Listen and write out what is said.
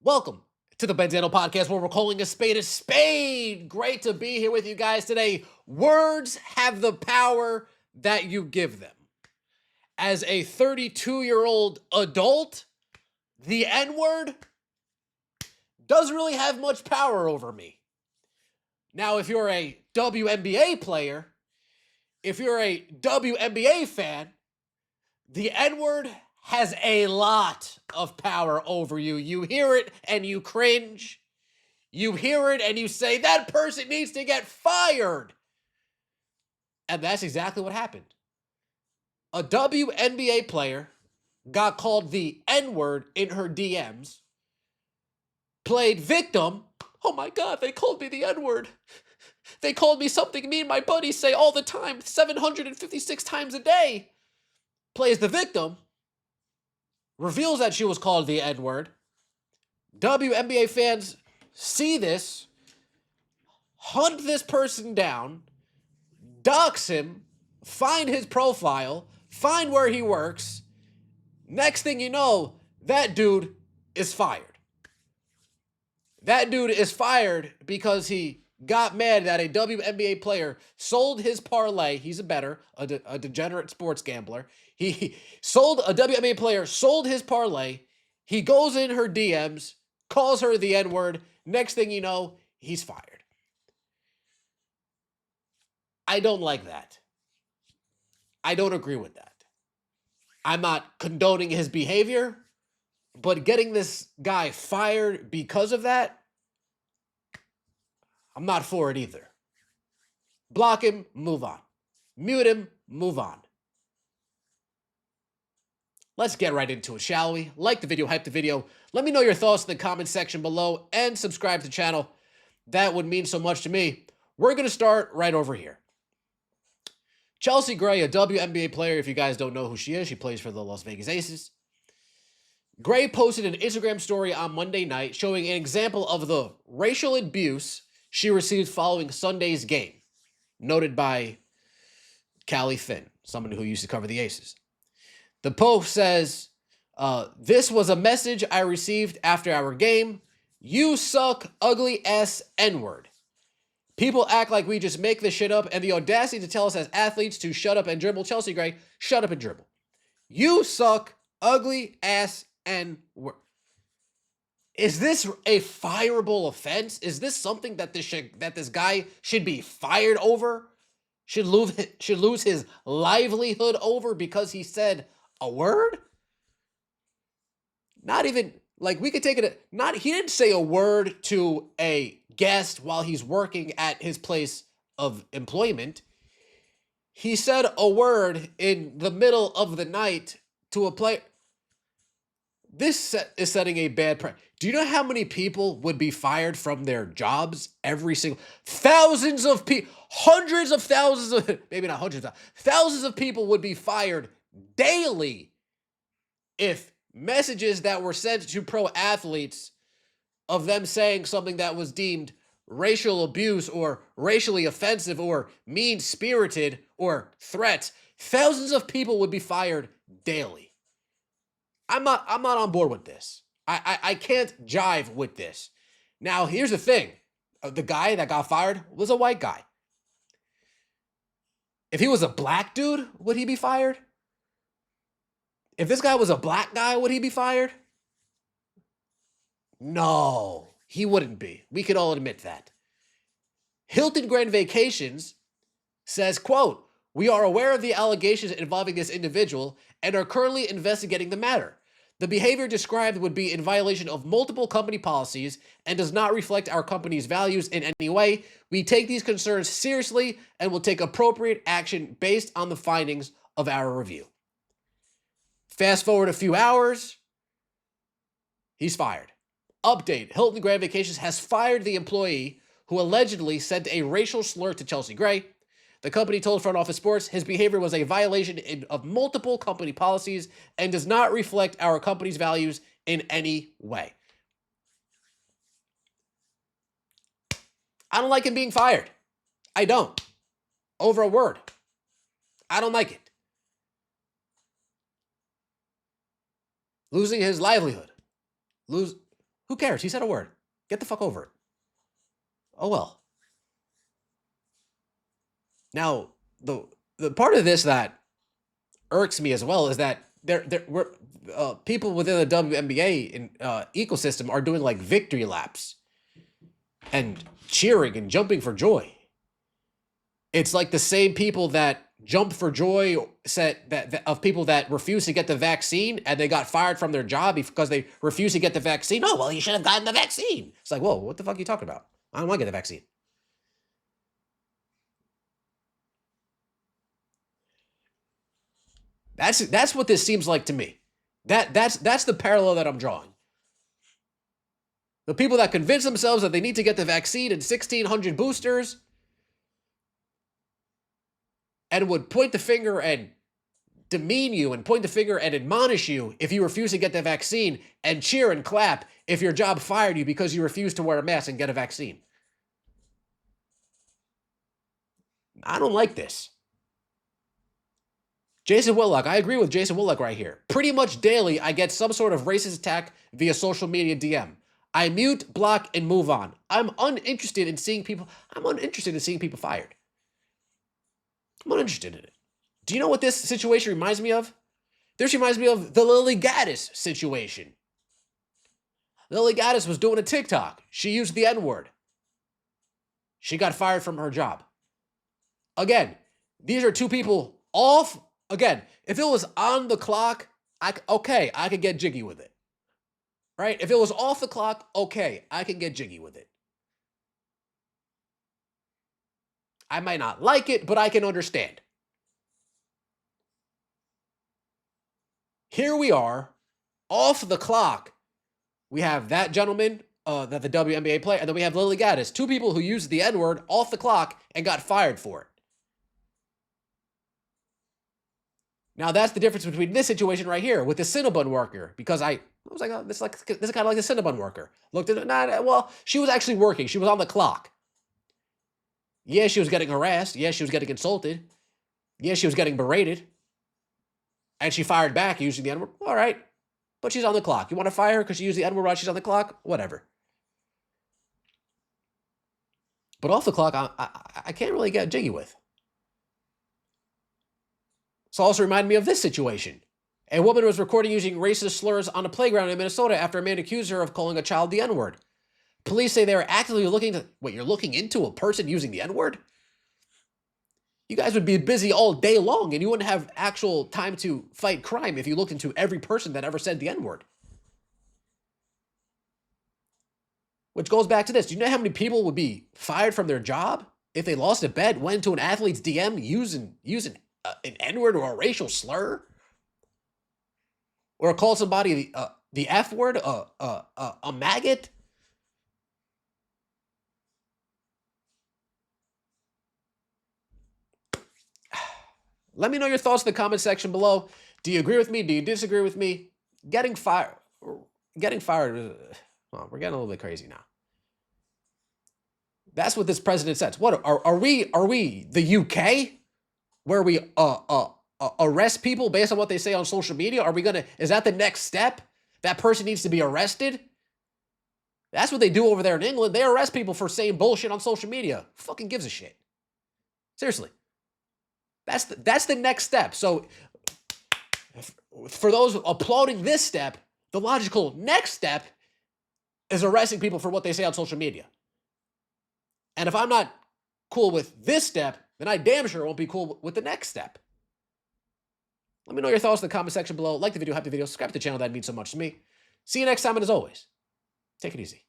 Welcome to the Benzano Podcast, where we're calling a spade a spade. Great to be here with you guys today. Words have the power that you give them. As a 32-year-old adult, the N-word doesn't really have much power over me. Now, if you're a WNBA player, if you're a WNBA fan, the N-word has a lot of power over you. You hear it and you cringe. You hear it and you say, that person needs to get fired. And that's exactly what happened. A WNBA player got called the N-word in her DMs, played victim. Oh my God, they called me the N-word. They called me something me and my buddies say all the time, 756 times a day. Plays the victim, reveals that she was called the N-word. WNBA fans see this, hunt this person down, dox him, find his profile, find where he works. Next thing you know, that dude is fired. That dude is fired because he got mad that a WNBA player sold his parlay. He's a bettor, a degenerate sports gambler. He sold a WNBA player, sold his parlay. He goes in her DMs, calls her the N-word. Next thing you know, he's fired. I don't like that. I don't agree with that. I'm not condoning his behavior, but getting this guy fired because of that, I'm not for it either. Block him, move on. Mute him, move on. Let's get right into it, shall we? Like the video, hype the video. Let me know your thoughts in the comment section below and subscribe to the channel. That would mean so much to me. We're going to start right over here. Chelsea Gray, a WNBA player. If you guys don't know who she is, she plays for the Las Vegas Aces. Gray posted an Instagram story on Monday night showing an example of the racial abuse she received following Sunday's game, noted by Callie Finn, someone who used to cover the Aces. The post says, this was a message I received after our game. You suck, ugly ass N-word. People act like we just make this shit up, and the audacity to tell us as athletes to shut up and dribble. Chelsea Gray, shut up and dribble. You suck, ugly ass N-word. Is this a fireable offense? Is this something that this guy should be fired over? Should lose his livelihood over because he said a word? Not even, like, we could take it, he didn't say a word to a guest while he's working at his place of employment. He said a word in the middle of the night to a player. This is setting a bad precedent. Do you know how many people would be fired from their jobs every single... Thousands of people, hundreds of thousands of... Maybe not hundreds of thousands of people would be fired daily if messages that were sent to pro athletes of them saying something that was deemed racial abuse or racially offensive or mean-spirited or threats, thousands of people would be fired daily. I'm not on board with this. I can't jive with this. Now, here's the thing. The guy that got fired was a white guy. If he was a black dude, would he be fired? If this guy was a black guy, would he be fired? No, he wouldn't be. We could all admit that. Hilton Grand Vacations says, quote, we are aware of the allegations involving this individual and are currently investigating the matter. The behavior described would be in violation of multiple company policies and does not reflect our company's values in any way. We take these concerns seriously and will take appropriate action based on the findings of our review. Fast forward a few hours, he's fired. Update, Hilton Grand Vacations has fired the employee who allegedly sent a racial slur to Chelsea Gray. The company told Front Office Sports his behavior was a violation of multiple company policies and does not reflect our company's values in any way. I don't like him being fired. I don't. Over a word. I don't like it. Losing his livelihood. Who Who cares? He said a word. Get the fuck over it. Oh well. Now, the part of this that irks me as well is that people within the WNBA ecosystem are doing like victory laps and cheering and jumping for joy. It's like the same people that jump for joy said that of people that refuse to get the vaccine and they got fired from their job because they refused to get the vaccine. Oh, well, you should have gotten the vaccine. It's like, whoa, what the fuck are you talking about? I don't want to get the vaccine. That's what this seems like to me. That's the parallel that I'm drawing. The people that convince themselves that they need to get the vaccine and 1,600 boosters and would point the finger and demean you and point the finger and admonish you if you refuse to get the vaccine and cheer and clap if your job fired you because you refused to wear a mask and get a vaccine. I don't like this. Jason Whitlock, I agree with Jason Whitlock right here. Pretty much daily, I get some sort of racist attack via social media DM. I mute, block, and move on. I'm uninterested in seeing people fired. I'm uninterested in it. Do you know what this situation reminds me of? This reminds me of the Lily Gaddis situation. Lily Gaddis was doing a TikTok. She used the N-word. She got fired from her job. Again, these are two people off. Again, if it was on the clock, I could get jiggy with it. Right? If it was off the clock, okay, I can get jiggy with it. I might not like it, but I can understand. Here we are, off the clock. We have that gentleman, that the WNBA player, and then we have Lily Gaddis, two people who used the N-word off the clock and got fired for it. Now that's the difference between this situation right here with the Cinnabon worker, because I was like, oh, this is kind of like a Cinnabon worker. Looked at it, well, she was actually working. She was on the clock. Yeah, she was getting harassed. Yeah, she was getting insulted. Yeah, she was getting berated. And she fired back using the N-word. All right. But she's on the clock. You want to fire her because she used the N-word while she's on the clock? Whatever. But off the clock, I can't really get jiggy with. This also reminded me of this situation. A woman was recording using racist slurs on a playground in Minnesota after a man accused her of calling a child the N-word. Police say they are actively looking to... Wait, you're looking into a person using the N-word? You guys would be busy all day long and you wouldn't have actual time to fight crime if you looked into every person that ever said the N-word. Which goes back to this. Do you know how many people would be fired from their job if they lost a bet, went into an athlete's DM using an N-word or a racial slur? Or called somebody the F word, a maggot? Let me know your thoughts in the comment section below. Do you agree with me? Do you disagree with me? Getting fired. Well, we're getting a little bit crazy now. That's what this president says. What are we the UK where we arrest people based on what they say on social media? Is that the next step? That person needs to be arrested? That's what they do over there in England. They arrest people for saying bullshit on social media. Who fucking gives a shit? Seriously. That's the next step. So for those applauding this step, the logical next step is arresting people for what they say on social media. And if I'm not cool with this step, then I damn sure won't be cool with the next step. Let me know your thoughts in the comment section below. Like the video, subscribe to the channel. That means so much to me. See you next time, and as always, take it easy.